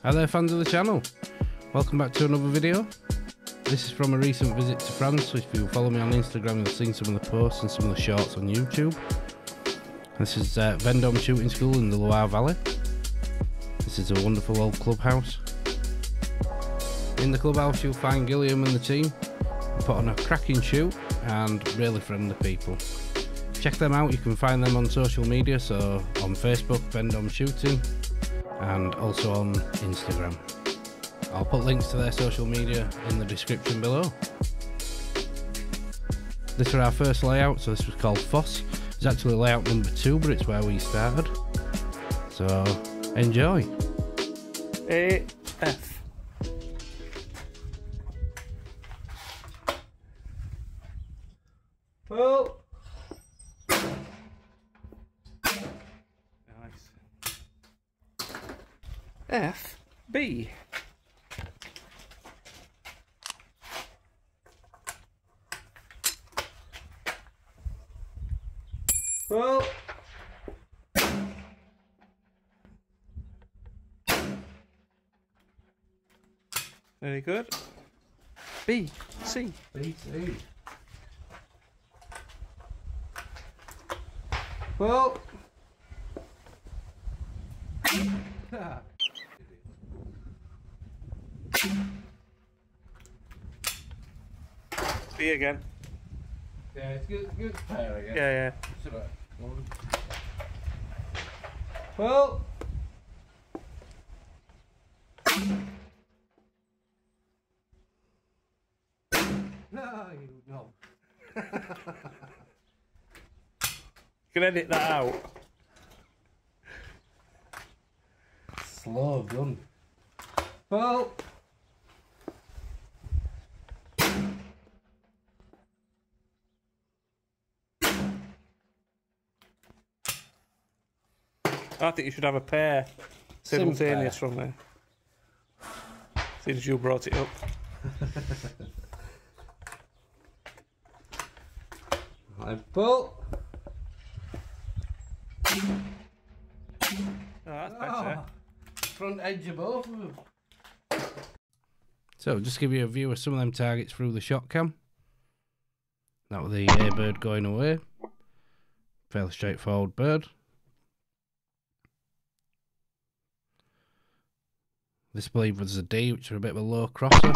Hi there fans of the channel, welcome back to another video. This is from a recent visit to France, so if you follow me on Instagram you'll see some of the posts and some of the shorts on YouTube. This is Vendôme Shooting School in the Loire Valley. This is a wonderful old clubhouse. In the clubhouse you'll find Gilliam and the team put on a cracking shoot and really friendly people. Check them out, you can find them on social media, so on Facebook, Vendôme Shooting, and also on Instagram. I'll put links to their social media in the description below. This was our first layout, so this was called Fosse. It's actually layout number 2, but it's where we started. So, enjoy. AF. Well. Nice. F. B. Well. Very good. B. C. B, C. Well. B again. Yeah, it's good pair again. Yeah. It's about one. Well. No, you no. You can edit that out. Slow gun. Well. I think you should have a pair simultaneous from there. Since you brought it up. I pull. Oh, that's better. Front edge of both of them. So, just give you a view of some of them targets through the shot cam. That was the A bird going away. Fairly straightforward bird. This I believe was a D, which are a bit of a low crosser.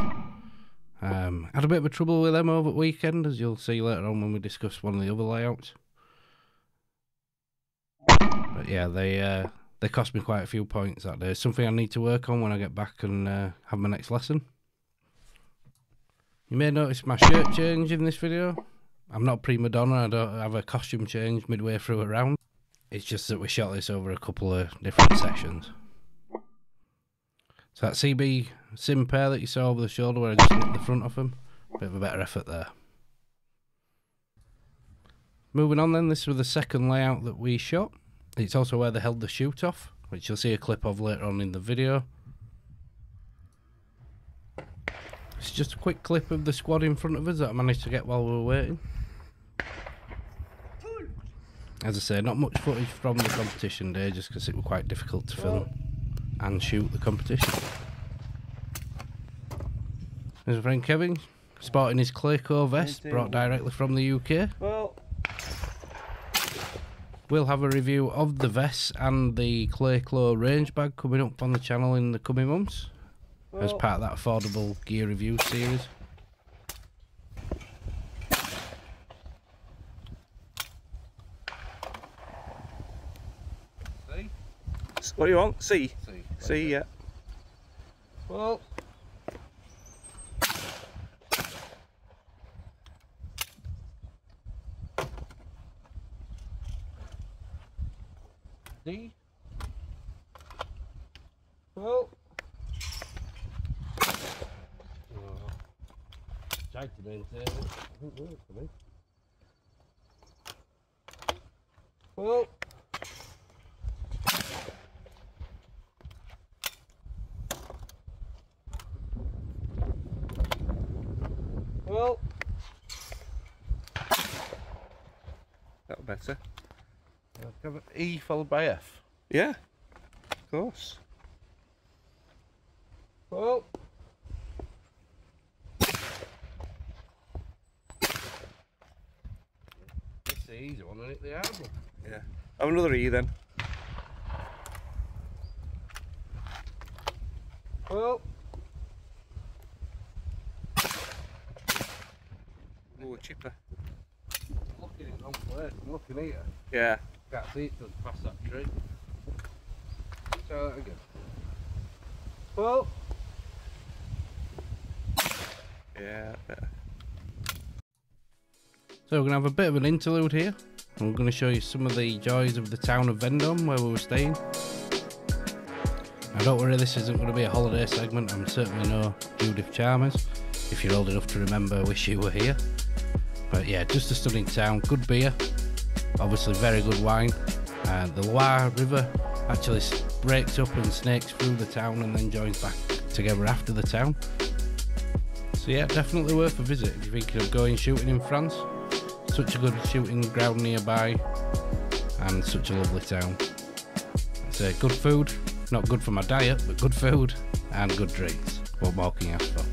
Had a bit of a trouble with them over the weekend, as you'll see later on when we discuss one of the other layouts. But yeah, they cost me quite a few points that day. It's something I need to work on when I get back and have my next lesson. You may notice my shirt change in this video. I'm not prima donna, I don't have a costume change midway through a round. It's just that we shot this over a couple of different sessions. So that CB sim pair that you saw over the shoulder where I just nipped the front off them, bit of a better effort there. Moving on then, this was the second layout that we shot. It's also where they held the shoot off, which you'll see a clip of later on in the video. It's just a quick clip of the squad in front of us that I managed to get while we were waiting. As I say, not much footage from the competition day just because it was quite difficult to film and shoot the competition. There's a friend Kevin, sporting his Clayco vest, brought directly from the UK. Well. We'll have a review of the vest and the Clayco range bag coming up on the channel in the coming months, as part of that affordable gear review series. What do you want? C? C. C, yeah. Well. D. Well. Tried to maintain it. It didn't work for me. Well. Well. That'll better. Have E followed by F. Yeah, of course. Oh. It's the easy one, isn't it? The hard one. Yeah. Have another E then. Oh. Oh, chipper. Looking in the wrong place. I'm looking here. Yeah. Can't see it till it's past that tree. Try that again. Oh. Yeah, better. So we're going to have a bit of an interlude here. I'm going to show you some of the joys of the town of Vendôme where we were staying. Now don't worry, this isn't going to be a holiday segment. I'm certainly no Judith Chalmers. If you're old enough to remember, wish you were here. But yeah, just a stunning town, good beer, obviously very good wine. The Loire River actually breaks up and snakes through the town and then joins back together after the town. So yeah, definitely worth a visit if you're thinking of going shooting in France. Such a good shooting ground nearby and such a lovely town. It's good food, not good for my diet, but good food and good drinks. What more can you ask for?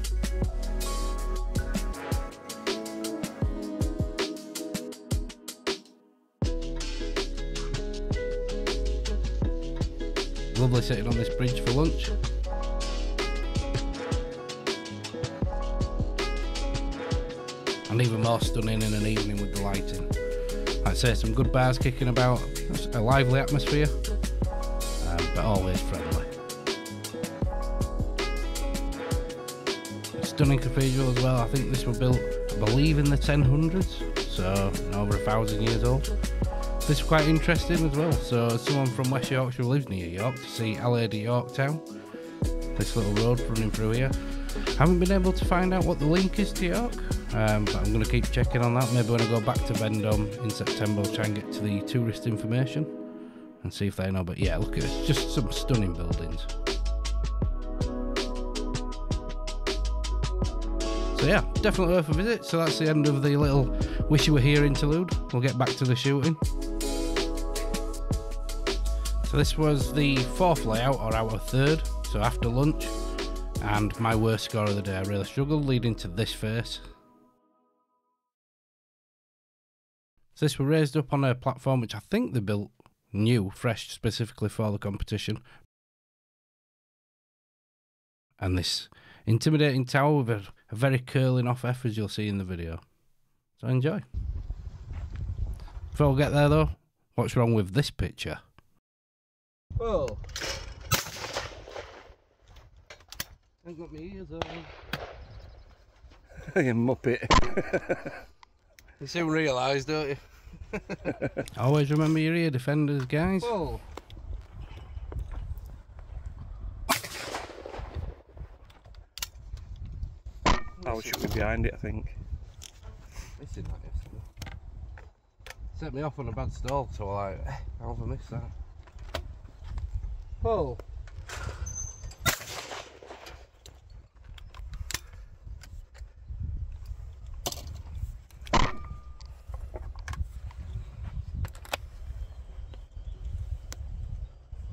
Lovely sitting on this bridge for lunch. And even more stunning in an evening with the lighting. I'd say some good bars kicking about, a lively atmosphere, but always friendly. Stunning cathedral as well. I think this was built, I believe, in the 1000s, so over 1,000 years old. This is quite interesting as well. So as someone from West Yorkshire who lives near York, to see Allée de Yorktown, this little road running through here. Haven't been able to find out what the link is to York, but I'm going to keep checking on that. Maybe when I go back to Vendôme in September, I'll try and get to the tourist information and see if they know. But yeah, look at this, just some stunning buildings. So yeah, definitely worth a visit. So that's the end of the little wish you were here interlude. We'll get back to the shooting. So this was the fourth layout, or our third, so after lunch, and my worst score of the day. I really struggled leading to this face. So this was raised up on a platform which I think they built new, fresh, specifically for the competition. And this intimidating tower with a very curling off F, as you'll see in the video. So enjoy. Before we get there though, what's wrong with this picture? Whoa! I ain't got my ears on. You muppet. You soon realise, don't you? Always remember your ear defenders, guys. Whoa! I was shooting behind it, I think. This is not yesterday. Set me off on a bad stall, so I like, how have I missed that? Whoa!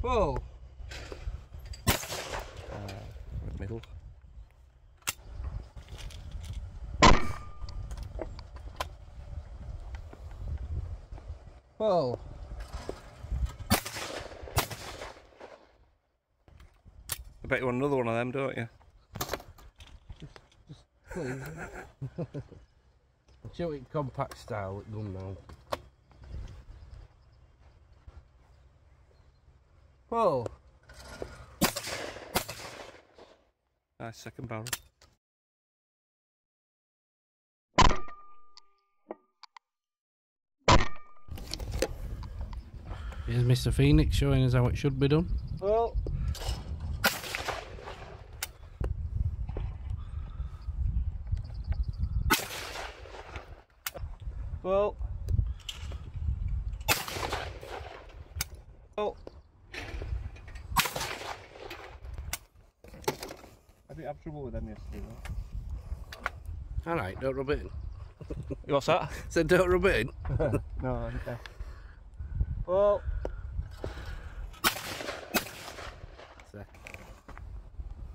Whoa! Middle. Whoa! I bet you want another one of them, don't you? Just please. I'm shooting compact style with gun now. Whoa! Nice second barrel. Here's Mr. Phoenix showing us how it should be done. Well. Well. Oh. I didn't have trouble with them yesterday though. Alright, don't rub it in. What's that? Said don't rub it in. No, I didn't. Well.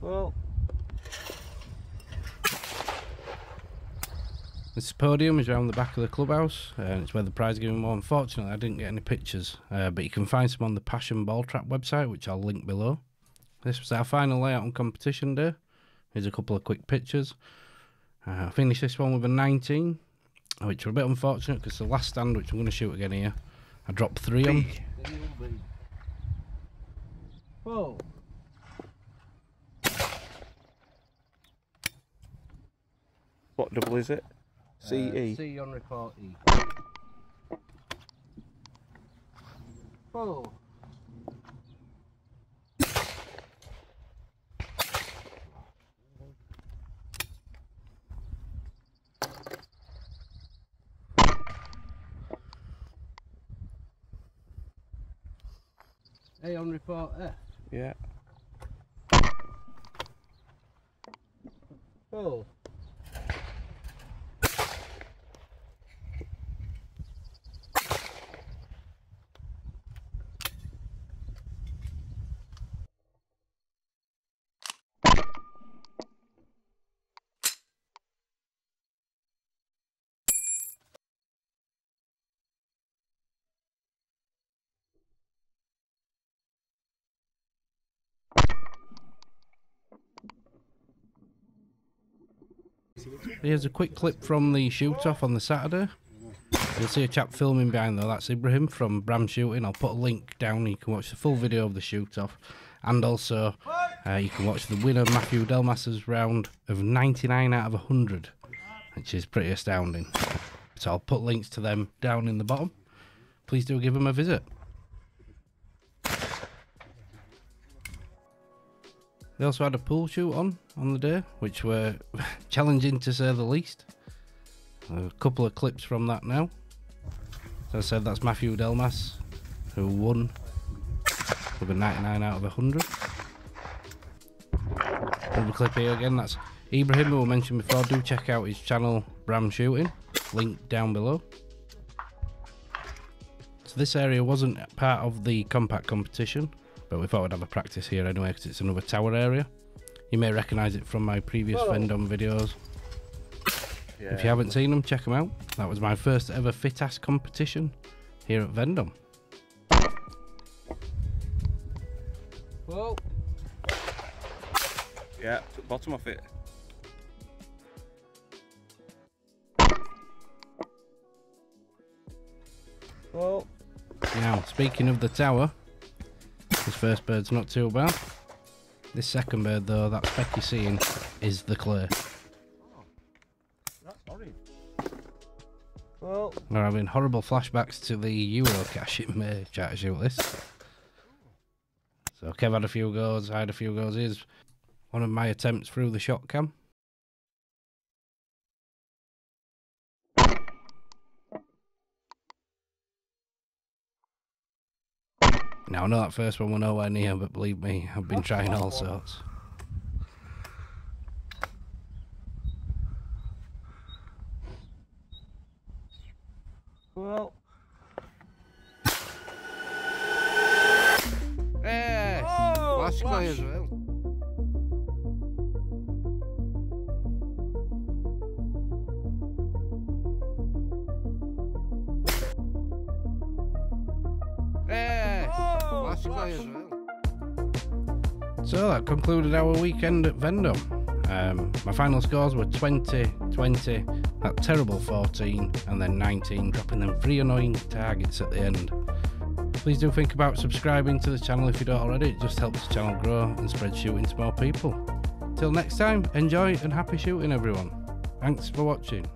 Well. This podium is around the back of the clubhouse, and it's where the prize giving was. Unfortunately, I didn't get any pictures, but you can find some on the Passion Ball Trap website, which I'll link below. This was our final layout on competition day. Here's a couple of quick pictures. I finished this one with a 19, which were a bit unfortunate because the last stand, which I'm going to shoot again here, I dropped 3 on. Whoa. What double is it? CE. C on report E. Whoa. A on report F. Yeah. Whoa. Here's a quick clip from the shoot-off on the Saturday. You'll see a chap filming behind there. That's Ibrahim from Bram Shooting. I'll put a link down. You can watch the full video of the shoot-off. And also, you can watch the winner, Matthew Delmas's round of 99 out of 100, which is pretty astounding. So I'll put links to them down in the bottom. Please do give them a visit. They also had a pool shoot on the day, which were challenging to say the least. A couple of clips from that now. As I said, that's Matthew Delmas, who won with a 99 out of 100. Another clip here again, that's Ibrahim, who I mentioned before. Do check out his channel, Bram Shooting, link down below. So this area wasn't part of the compact competition, but we thought we'd have a practice here anyway because it's another tower area. You may recognise it from my previous Vendome videos. Yeah. If you haven't seen them, check them out. That was my first ever fit-ass competition here at Vendome. Whoa. Yeah, took the bottom off it. Whoa. Now, speaking of the tower, this first bird's not too bad. This second bird, though, that speck you're seeing, is the clay. Oh, that's horrid. Well, We're having horrible flashbacks to the Eurocache in May trying to shoot this. So Kev had a few goes, I had a few goes. Here's one of my attempts through the shot cam. Now I know that first one were nowhere near, but believe me, I've been trying all sorts. well. Hey! Flash clay as well. So that concluded our weekend at Vendome. My final scores were 20, 20, that terrible 14, and then 19, dropping them 3 annoying targets at the end. Please do think about subscribing to the channel if you don't already. It just helps the channel grow and spread shooting to more people. Till next time, enjoy and happy shooting everyone. Thanks for watching.